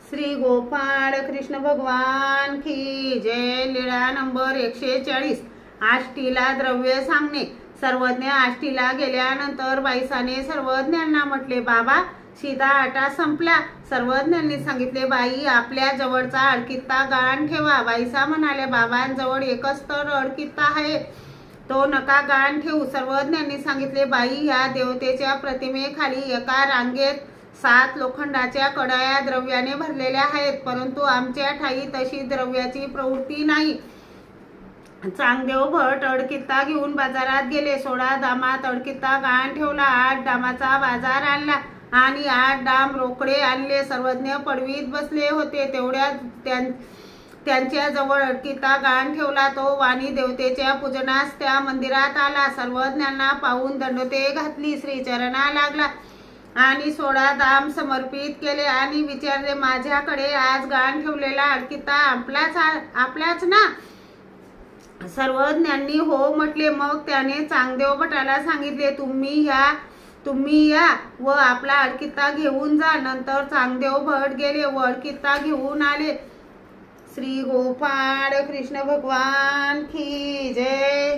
श्री गोपाळ कृष्ण भगवान की जय। लीळा नंबर 140। आष्टीला द्रव्य सांगणे। सर्वज्ञ आष्टीला गेल्यानंतर बाईसाने सर्वज्ञांना म्हटले, बाबा सीता आटा संपला। सर्वज्ञांनी सांगितले, बाई आपल्या जवळचा अडकित्ता गाण ठेवा। बाईसा म्हणाल्या, बाबांजवळ एकच तर अडकित्ता आहे, तो नका गाण ठेवू। सर्वज्ञांनी सांगितले, बाई या देवतेच्या प्रतिमेखाली एका रांगेत 7 लोखंडाच्या कडाया द्रव्याने भरलेल्या आहेत, परंतु आमच्या ठाई तशी द्रव्याची प्रवृत्ती नाही। चांगदेव भट अडकित्ता घेऊन बाजारात गेले। 16 दामात अडकित्ता गाण ठेवला। 8 दामाचा बाजार आणला आणि 8 दाम रोकडे आणले। सर्वज्ञ पडवीत बसले होते, तेवढ्यात त्यांच्या जवळ अडकित्ता गाण ठेवला तो वाणी देवतेच्या पूजनास त्या मंदिरात आला। सर्वज्ञांना पाहून दंडोते घातली, श्रीचरणा लागला आणि 16 दाम समर्पित केले आणि विचारले, माझ्याकडे आज गाण ठेवलेला अडकित्ता आपलाच ना? सर्वज्ञांनी हो म्हटले। मग त्याने चांगदेव भटाला सांगितले, तुम्ही या व आपला अडकित्ता घेऊन जा। नंतर चांगदेव भट गेले व अडकित्ता घेऊन आले। श्री गोपाळ कृष्ण भगवान की जय।